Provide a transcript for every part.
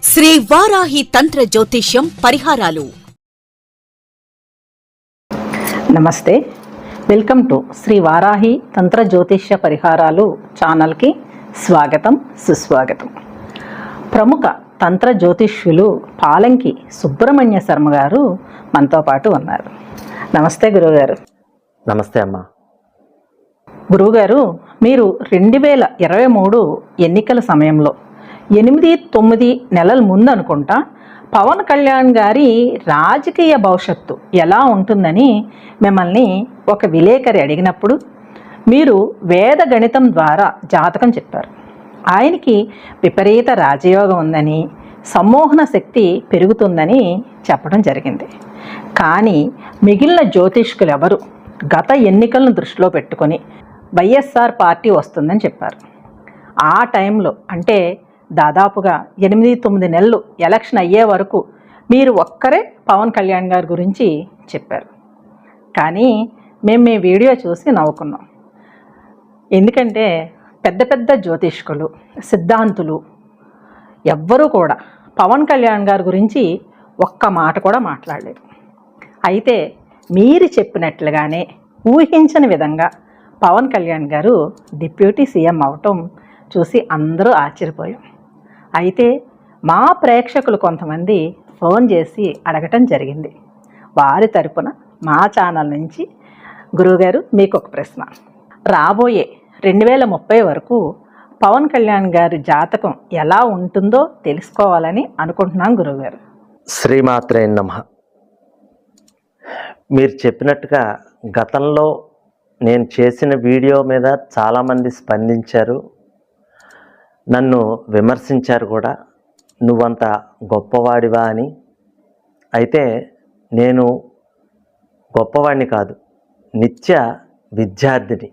శ్రీ వారాహి తంత్ర జ్యోతిష్యం పరిహారాలు. నమస్తే, వెల్కమ్ టు శ్రీ వారాహి తంత్ర జ్యోతిష్య పరిహారాలు ఛానల్కి స్వాగతం, సుస్వాగతం. ప్రముఖ తంత్ర జ్యోతిష్యులు పాలంకి సుబ్రహ్మణ్య శర్మ గారు మనతో పాటు ఉన్నారు. నమస్తే గురువుగారు. నమస్తే అమ్మా. గురువుగారు, మీరు 2023 ఎన్నికల సమయంలో 8-9 నెలల ముందు అనుకుంటా పవన్ కళ్యాణ్ గారి రాజకీయ భవిష్యత్తు ఎలా ఉంటుందని మిమ్మల్ని ఒక విలేకరి అడిగినప్పుడు మీరు వేద గణితం ద్వారా జాతకం చెప్పారు. ఆయనకి విపరీత రాజయోగం ఉందని, సమ్మోహన శక్తి పెరుగుతుందని చెప్పడం జరిగింది. కానీ మిగిలిన జ్యోతిష్కులు ఎవరు గత ఎన్నికలను దృష్టిలో పెట్టుకొని వైఎస్ఆర్ పార్టీ వస్తుందని చెప్పారు. ఆ టైంలో అంటే దాదాపుగా 8-9 నెలలు ఎలక్షన్ అయ్యే వరకు మీరు ఒక్కరే పవన్ కళ్యాణ్ గారి గురించి చెప్పారు. కానీ మేము మీ వీడియో చూసి నవ్వుకున్నాం. ఎందుకంటే పెద్ద పెద్ద జ్యోతిష్కులు, సిద్ధాంతులు ఎవ్వరూ కూడా పవన్ కళ్యాణ్ గారి గురించి ఒక్క మాట కూడా మాట్లాడలేదు. అయితే మీరు చెప్పినట్లుగానే ఊహించని విధంగా పవన్ కళ్యాణ్ గారు డిప్యూటీ సీఎం అవటం చూసి అందరూ ఆశ్చర్యపోయాం. అయితే మా ప్రేక్షకులు కొంతమంది ఫోన్ చేసి అడగటం జరిగింది. వారి తరపున మా ఛానల్ నుంచి గురువుగారు మీకు ఒక ప్రశ్న. రాబోయే 2030 వరకు పవన్ కళ్యాణ్ గారి జాతకం ఎలా ఉంటుందో తెలుసుకోవాలని అనుకుంటున్నాం గురువుగారు. శ్రీమాత్రే నమః. మీరు చెప్పినట్టుగా గతంలో నేను చేసిన వీడియో మీద చాలామంది స్పందించారు, నన్ను విమర్శించారు కూడా, నువ్వంత గొప్పవాడివా అని. అయితే నేను గొప్పవాడిని కాదు, నిత్య విద్యార్థిని,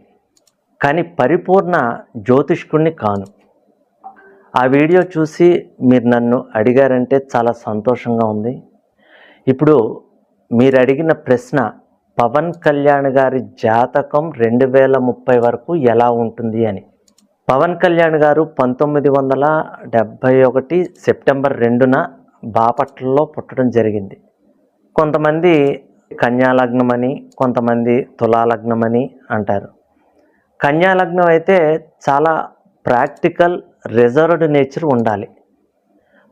కానీ పరిపూర్ణ జ్యోతిష్కుడిని కాను. ఆ వీడియో చూసి మీరు నన్ను అడిగారంటే చాలా సంతోషంగా ఉంది. ఇప్పుడు మీరు అడిగిన ప్రశ్న, పవన్ కళ్యాణ్ గారి జాతకం 2030 వరకు ఎలా ఉంటుంది అని. పవన్ కళ్యాణ్ గారు 1971 సెప్టెంబర్ 2న బాపట్లలో పుట్టడం జరిగింది. కొంతమంది కన్యాలగ్నం అని, కొంతమంది తులాలగ్నం అని అంటారు. కన్యాలగ్నం అయితే చాలా ప్రాక్టికల్, రిజర్వ్డ్ నేచర్ ఉండాలి,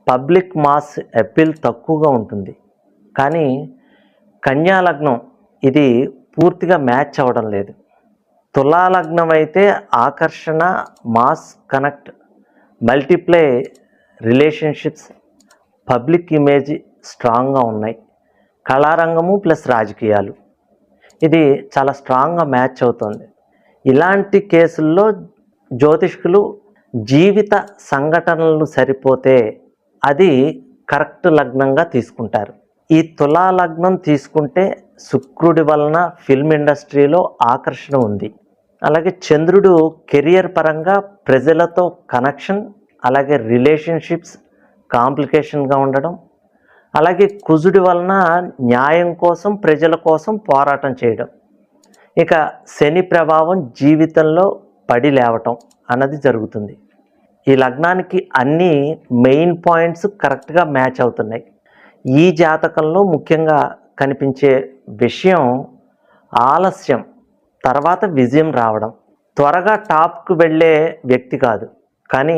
పబ్లిక్ మాస్ అపీల్ తక్కువగా ఉంటుంది. కానీ కన్యాలగ్నం ఇది పూర్తిగా మ్యాచ్ అవ్వడం లేదు. తులాలగ్నం అయితే ఆకర్షణ, mass connect, multiply relationships, public image స్ట్రాంగ్గా ఉన్నాయి. కళారంగము ప్లస్ రాజకీయాలు ఇది చాలా స్ట్రాంగ్గా మ్యాచ్ అవుతుంది. ఇలాంటి కేసుల్లో జ్యోతిష్కులు జీవిత సంఘటనలు సరిపోతే అది కరెక్ట్ లగ్నంగా తీసుకుంటారు. ఈ తులాలగ్నం తీసుకుంటే శుక్రుడి వలన ఫిల్మ్ ఇండస్ట్రీలో ఆకర్షణ ఉంది. అలాగే చంద్రుడు కెరియర్ పరంగా ప్రజలతో కనెక్షన్, అలాగే రిలేషన్షిప్స్ కాంప్లికేషన్గా ఉండడం, అలాగే కుజుడి వలన న్యాయం కోసం, ప్రజల కోసం పోరాటం చేయడం. ఇక శని ప్రభావం జీవితంలో పడి లేవటం అన్నది జరుగుతుంది. ఈ లగ్నానికి అన్ని మెయిన్ పాయింట్స్ కరెక్ట్గా మ్యాచ్ అవుతున్నాయి. ఈ జాతకంలో ముఖ్యంగా కనిపించే విషయం ఆలస్యం తర్వాత విజయం రావడం. త్వరగా టాప్కు వెళ్ళే వ్యక్తి కాదు, కానీ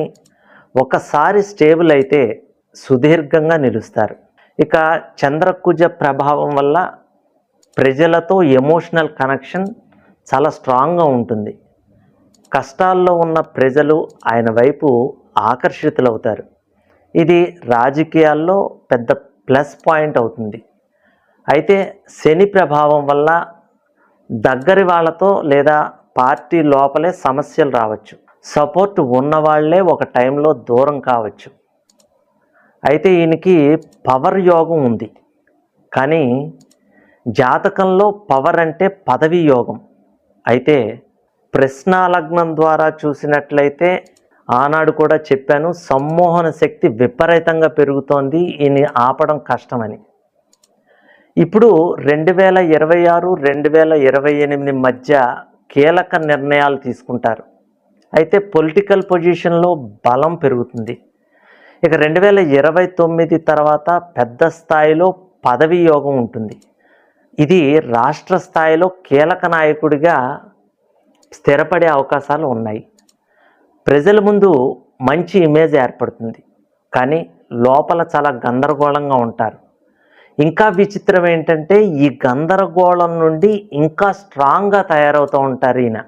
ఒకసారి స్టేబుల్ అయితే సుదీర్ఘంగా నిలుస్తారు. ఇక చంద్రకుజ ప్రభావం వల్ల ప్రజలతో ఎమోషనల్ కనెక్షన్ చాలా స్ట్రాంగ్గా ఉంటుంది. కష్టాల్లో ఉన్న ప్రజలు ఆయన వైపు ఆకర్షితులవుతారు. ఇది రాజకీయాల్లో పెద్ద ప్లస్ పాయింట్ అవుతుంది. అయితే శని ప్రభావం వల్ల దగ్గరి వాళ్ళతో లేదా పార్టీ లోపలే సమస్యలు రావచ్చు. సపోర్ట్ ఉన్నవాళ్లే ఒక టైంలో దూరం కావచ్చు. అయితే ఈయనకి పవర్ యోగం ఉంది, కానీ జాతకంలో పవర్ అంటే పదవి యోగం. అయితే ప్రశ్నాలగ్నం ద్వారా చూసినట్లయితే ఆనాడు కూడా చెప్పాను, సమ్మోహన శక్తి విపరీతంగా పెరుగుతోంది, ఈయన ఆపడం కష్టమని. ఇప్పుడు 2026, 2028 మధ్య కీలక నిర్ణయాలు తీసుకుంటారు. అయితే పొలిటికల్ పొజిషన్లో బలం పెరుగుతుంది. ఇక 2029 తర్వాత పెద్ద స్థాయిలో పదవీ యోగం ఉంటుంది. ఇది రాష్ట్ర స్థాయిలో కీలక నాయకుడిగా స్థిరపడే అవకాశాలు ఉన్నాయి. ప్రజల ముందు మంచి ఇమేజ్ ఏర్పడుతుంది, కానీ లోపల చాలా గందరగోళంగా ఉంటారు. ఇంకా విచిత్రం ఏంటంటే ఈ గందరగోళం నుండి ఇంకా స్ట్రాంగ్గా తయారవుతూ ఉంటారు ఈయన.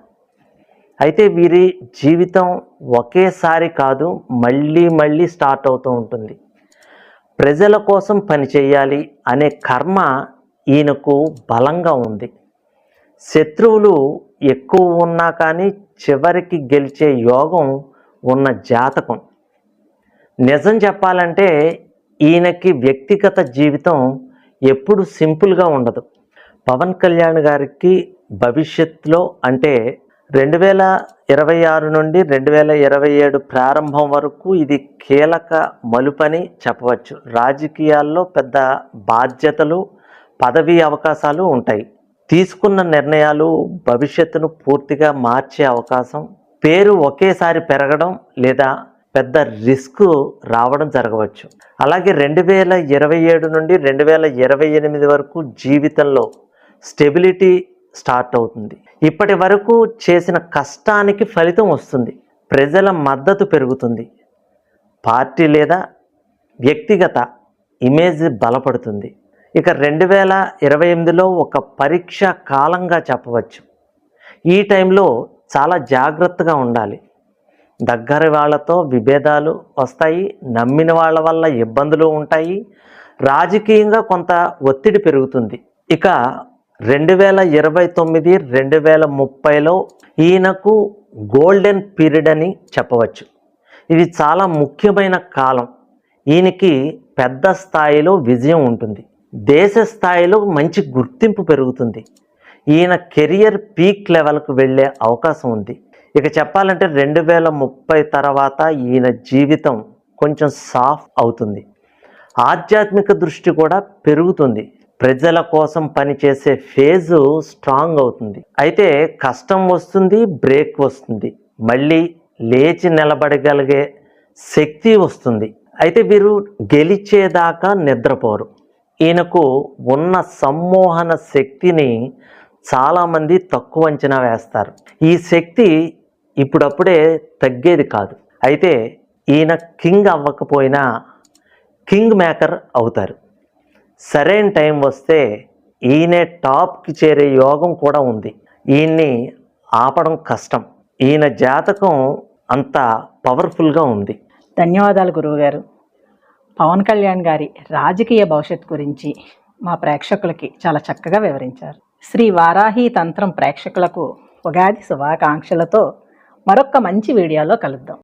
అయితే వీరి జీవితం ఒకేసారి కాదు, మళ్ళీ మళ్ళీ స్టార్ట్ అవుతూ ఉంటుంది. ప్రజల కోసం పని చేయాలి అనే కర్మ ఈయనకు బలంగా ఉంది. శత్రువులు ఎక్కువ ఉన్నా కానీ చివరికి గెలిచే యోగం ఉన్న జాతకం. నిజం చెప్పాలంటే ఈయనకి వ్యక్తిగత జీవితం ఎప్పుడు సింపుల్గా ఉండదు. పవన్ కళ్యాణ్ గారికి భవిష్యత్తులో అంటే 2026 నుండి 2027 ప్రారంభం వరకు ఇది కీలక మలుపని చెప్పవచ్చు. రాజకీయాల్లో పెద్ద బాధ్యతలు, పదవీ అవకాశాలు ఉంటాయి. తీసుకున్న నిర్ణయాలు భవిష్యత్తును పూర్తిగా మార్చే అవకాశం, పేరు ఒకేసారి పెరగడం లేదా పెద్ద రిస్క్ రావడం జరగవచ్చు. అలాగే 2027 నుండి 2028 వరకు జీవితంలో స్టెబిలిటీ స్టార్ట్ అవుతుంది. ఇప్పటి వరకు చేసిన కష్టానికి ఫలితం వస్తుంది. ప్రజల మద్దతు పెరుగుతుంది. పార్టీ లేదా వ్యక్తిగత ఇమేజ్ బలపడుతుంది. ఇక 2028లో ఒక పరీక్ష కాలంగా చెప్పవచ్చు. ఈ టైంలో చాలా జాగ్రత్తగా ఉండాలి. దగ్గర వాళ్ళతో విభేదాలు వస్తాయి, నమ్మిన వాళ్ళ వల్ల ఇబ్బందులు ఉంటాయి, రాజకీయంగా కొంత ఒత్తిడి పెరుగుతుంది. ఇక 2029, 2030లో ఈయనకు గోల్డెన్ పీరియడ్ అని చెప్పవచ్చు. ఇది చాలా ముఖ్యమైన కాలం. ఈయనకి పెద్ద స్థాయిలో విజయం ఉంటుంది. దేశ స్థాయిలో మంచి గుర్తింపు పెరుగుతుంది. ఈయన కెరియర్ పీక్ లెవెల్కు వెళ్ళే అవకాశం ఉంది. ఇక చెప్పాలంటే 2030 తర్వాత ఈయన జీవితం కొంచెం సాఫ్ట్ అవుతుంది. ఆధ్యాత్మిక దృష్టి కూడా పెరుగుతుంది. ప్రజల కోసం పనిచేసే ఫేజు స్ట్రాంగ్ అవుతుంది. అయితే కష్టం వస్తుంది, బ్రేక్ వస్తుంది, మళ్ళీ లేచి నిలబడగలిగే శక్తి వస్తుంది. అయితే వీరు గెలిచేదాకా నిద్రపోరు. ఈయనకు ఉన్న సమ్మోహన శక్తిని చాలామంది తక్కువ అంచనా వేస్తారు. ఈ శక్తి ఇప్పుడప్పుడే తగ్గేది కాదు. అయితే ఈయన కింగ్ అవ్వకపోయినా కింగ్ మేకర్ అవుతారు. సరైన టైం వస్తే ఈయనే టాప్కి చేరే యోగం కూడా ఉంది. ఈయన్ని ఆపడం కష్టం. ఈయన జాతకం అంత పవర్ఫుల్గా ఉంది. ధన్యవాదాలు గురువుగారు. పవన్ కళ్యాణ్ గారి రాజకీయ భవిష్యత్ గురించి మా ప్రేక్షకులకి చాలా చక్కగా వివరించారు. శ్రీ వారాహి తంత్రం ప్రేక్షకులకు ఉగాది శుభాకాంక్షలతో మరొక మంచి వీడియోలో కలుద్దాం.